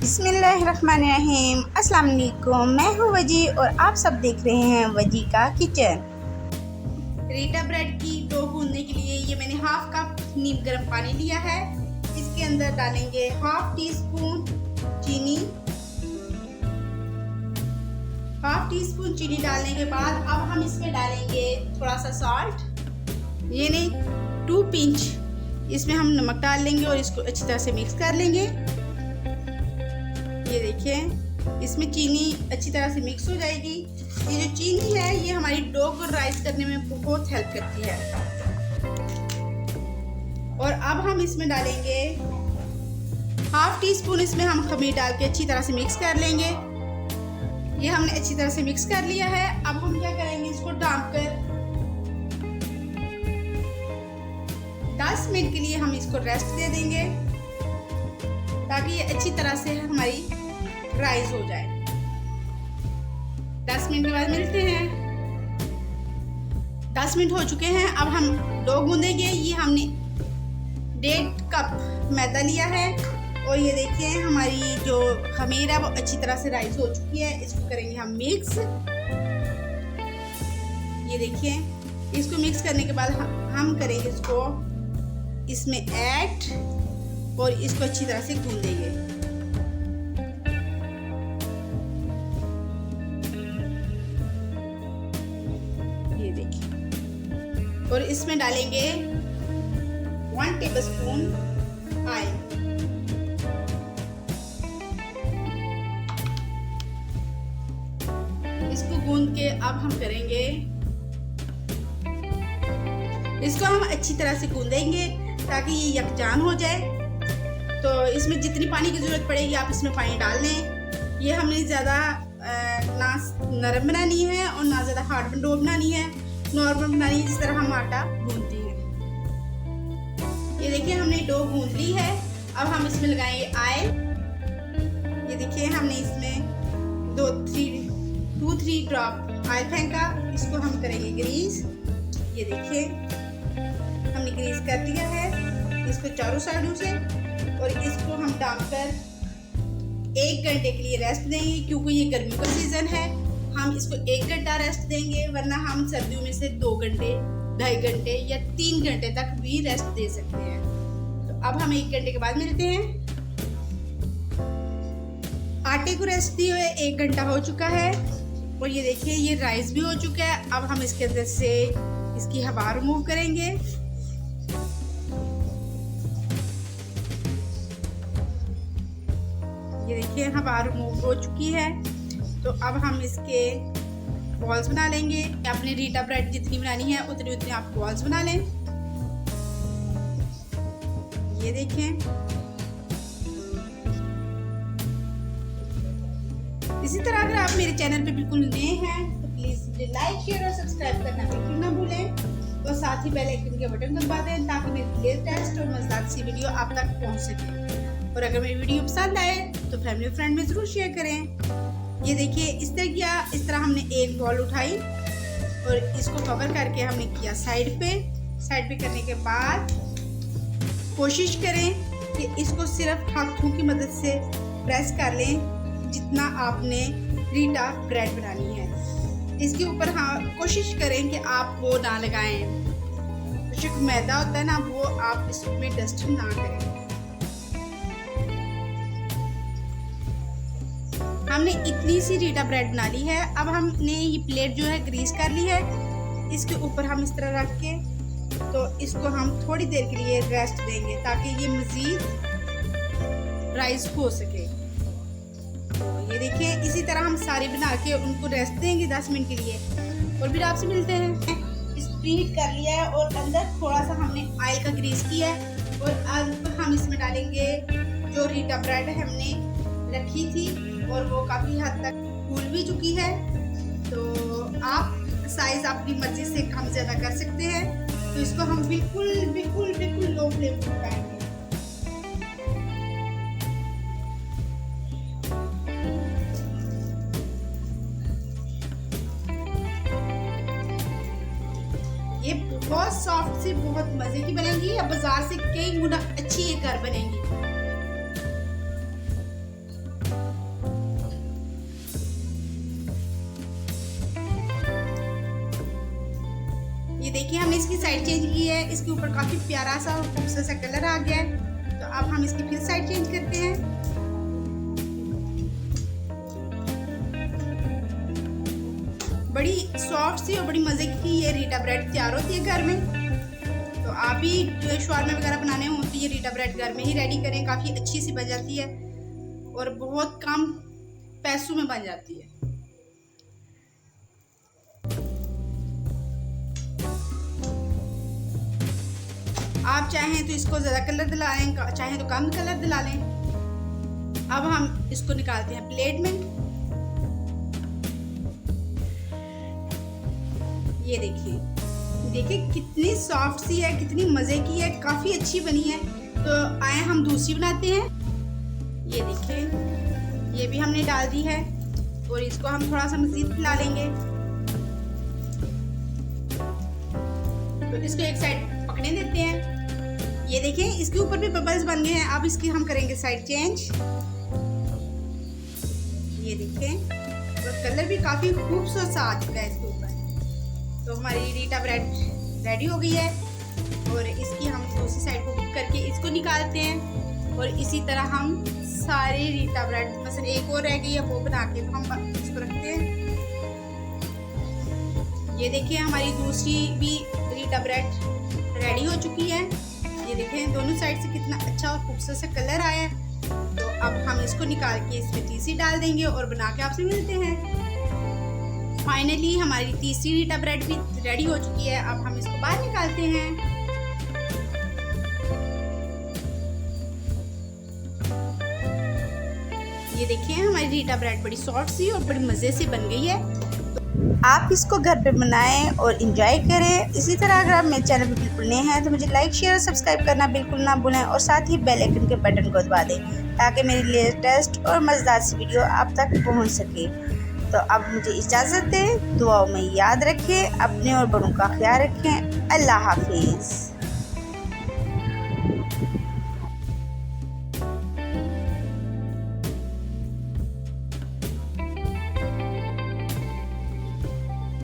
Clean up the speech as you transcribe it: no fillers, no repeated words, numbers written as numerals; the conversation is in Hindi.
बिस्मिल्लाहिर्रहमानिर्रहीम। अस्सलाम वालेकुम। मैं हूँ वजी और आप सब देख रहे हैं वजी का किचन। रीटा ब्रेड की डो गूंदने के लिए ये मैंने हाफ कप नीम गर्म पानी लिया है। इसके अंदर डालेंगे हाफ टी स्पून चीनी। हाफ टी स्पून चीनी डालने के बाद अब हम इसमें डालेंगे थोड़ा सा सॉल्ट, यानी 2 पिंच इसमें हम नमक डाल लेंगे और इसको अच्छी तरह से मिक्स कर लेंगे। ये देखिए इसमें चीनी अच्छी तरह से मिक्स हो जाएगी। ये जो चीनी है ये हमारी डो को राइस करने में बहुत हेल्प करती है। और अब हम इसमें डालेंगे हाफ टी स्पून, इसमें हम खमीर डाल के अच्छी तरह से मिक्स कर लेंगे। ये हमने अच्छी तरह से मिक्स कर लिया है। अब हम क्या करेंगे, इसको ढाँप कर 10 मिनट के लिए हम इसको रेस्ट दे देंगे ताकि ये अच्छी तरह से हमारी राइस हो जाए। 10 मिनट के बाद मिलते हैं। 10 मिनट हो चुके हैं। अब हम डो गूंदेंगे। ये हमने 1.5 कप मैदा लिया है और ये देखिए हमारी जो खमीर है वो अच्छी तरह से राइस हो चुकी है। इसको करेंगे हम मिक्स। ये देखिए इसको मिक्स करने के बाद हम करेंगे इसको इसमें ऐड और इसको अच्छी तरह से गूंदेंगे। ये देखिए और इसमें डालेंगे 1 टेबलस्पून ऑयल। इसको गूंद के अब हम करेंगे, इसको हम अच्छी तरह से गूंदेंगे ताकि ये यकजान हो जाए। तो इसमें जितनी पानी की ज़रूरत पड़ेगी आप इसमें पानी डाल लें। ये हमने ज़्यादा ना नरम बनानी है और ना ज़्यादा हार्ड डो बनानी है, नॉर्मल बनानी है जिस तरह हम आटा गूंदते हैं। ये देखिए हमने डो गूंद ली है। अब हम इसमें लगाएंगे ऑयल। ये देखिए हमने इसमें 2-3 ड्रॉप ऑयल फेंका। इसको हम करेंगे ग्रीस। ये देखिए हमने ग्रीस कर दिया है इसको चारों साइडों से और इसको हम ढककर 1 घंटे के लिए रेस्ट देंगे क्योंकि ये गर्मी का सीजन है। हम इसको 1 घंटा रेस्ट देंगे, वरना हम सर्दियों में से 2 घंटे, 2.5 घंटे या 3 घंटे तक भी रेस्ट दे सकते हैं। तो अब हम 1 घंटे के बाद मिलते हैं। आटे को रेस्ट दिए हुए 1 घंटा हो चुका है और ये देखिए ये राइस भी हो चुका है। अब हम इसके अंदर से इसकी हवा रिमूव करेंगे। ये देखिए हवा रिमूव हो चुकी है। तो अब हम इसके बॉल्स बना लेंगे। अपनी रीटा ब्रेड जितनी बनानी है उतनी आप बॉल्स बना लें। ये देखें इसी तरह अगर आप मेरे चैनल पे बिल्कुल नए हैं तो प्लीज मुझे लाइक, शेयर और सब्सक्राइब करना बिल्कुल ना भूलें और साथ ही बेल आइकन के बटन दबा दें ताकि मेरी लेटेस्ट और मजेदार सी वीडियो आप तक पहुंच सके। और अगर मेरी वीडियो पसंद आए तो फैमिली फ्रेंड में ज़रूर शेयर करें। ये देखिए इस तरह हमने एक बॉल उठाई और इसको कवर करके हमने किया साइड पे करने के बाद कोशिश करें कि इसको सिर्फ हाथों की मदद से प्रेस कर लें जितना आपने रीटा ब्रेड बनानी है। इसके ऊपर कोशिश करें कि आप वो ना लगाएं, जो मैदा होता है ना वो आप इसमें डस्ट ना करें। हमने इतनी सी रीटा ब्रेड बना ली है। अब हमने ये प्लेट जो है ग्रीस कर ली है। इसके ऊपर हम इस तरह रख के तो इसको हम थोड़ी देर के लिए रेस्ट देंगे ताकि ये मज़ीद राइस हो सके। तो ये देखिए इसी तरह हम सारी बना के उनको रेस्ट देंगे 10 मिनट के लिए और फिर आपसे मिलते हैं। इस प्रीहीट कर लिया है और अंदर थोड़ा सा हमने ऑयल का ग्रीस किया है और अब हम इसमें डालेंगे जो रीटा ब्रेड हमने रखी थी और वो काफ़ी हद तक फूल भी चुकी है। तो आप साइज़ अपनी मर्जी से कम ज़्यादा कर सकते हैं। तो इसको हम बिल्कुल लो फ्लेम पर पकाएंगे। ये बहुत सॉफ्ट सी बहुत मज़े की बनेगी या बाजार से कई गुना अच्छी ये घर बनेगी। हमने इसकी साइड चेंज की है, इसके ऊपर काफ़ी प्यारा सा और खूबसूरत सा कलर आ गया है। तो अब हम इसकी फिर साइड चेंज करते हैं। बड़ी सॉफ्ट सी और बड़ी मज़े की ये रीटा ब्रेड तैयार होती है घर में। तो आप भी जो शवारमा वगैरह बनाने हो तो ये रीटा ब्रेड घर में ही रेडी करें, काफ़ी अच्छी सी बन जाती है और बहुत कम पैसों में बन जाती है। आप चाहें तो इसको ज़्यादा कलर दिला लें, चाहें तो कम कलर दिला लें। अब हम इसको निकालते हैं प्लेट में। ये देखिए कितनी सॉफ्ट सी है, कितनी मज़े की है, काफ़ी अच्छी बनी है। तो आए हम दूसरी बनाते हैं। ये देखिए, ये भी हमने डाल दी है और इसको हम थोड़ा सा मज़ीद फैला लेंगे। तो इसको एक साइड पकने देते हैं। ये देखिए, इसके ऊपर भी बबल्स बन गए हैं। अब इसकी हम करेंगे साइड चेंज। ये देखिए, और कलर भी काफ़ी खूबसूरत सा आ चुका है इसके ऊपर। तो हमारी रीटा ब्रेड रेडी हो गई है और इसकी हम दूसरी साइड को कुक करके इसको निकालते हैं। और इसी तरह हम सारे रीटा ब्रेड, मतलब एक और रह गई है वो बना के तो हम इसको रखते हैं। ये देखिए, हमारी दूसरी भी रीटा ब्रेड रेडी हो चुकी है। ये देखिए, दोनों साइड से कितना अच्छा और खूबसूरत सा कलर आया है। तो अब हम इसको निकाल के इसमें तीसरी डाल देंगे और बना के आपसे मिलते हैं। फाइनली हमारी तीसरी रीटा ब्रेड भी रेडी हो चुकी है। अब हम इसको बाहर निकालते हैं। ये देखिए, हमारी रीटा ब्रेड बड़ी सॉफ्ट सी और बड़ी मज़े से बन गई है। तो आप इसको घर पे बनाएं और इंजॉय करें। इसी तरह अगर आप मेरे चैनल पर बिल्कुल नए हैं तो मुझे लाइक, शेयर और सब्सक्राइब करना बिल्कुल ना भूलें और साथ ही बेल आइकन के बटन को दबा दें ताकि मेरी लेटेस्ट और मज़ेदार सी वीडियो आप तक पहुंच सके। तो अब मुझे इजाज़त दें। दुआओं में याद रखें, अपने और बड़ों का ख्याल रखें। अल्लाह हाफिज़।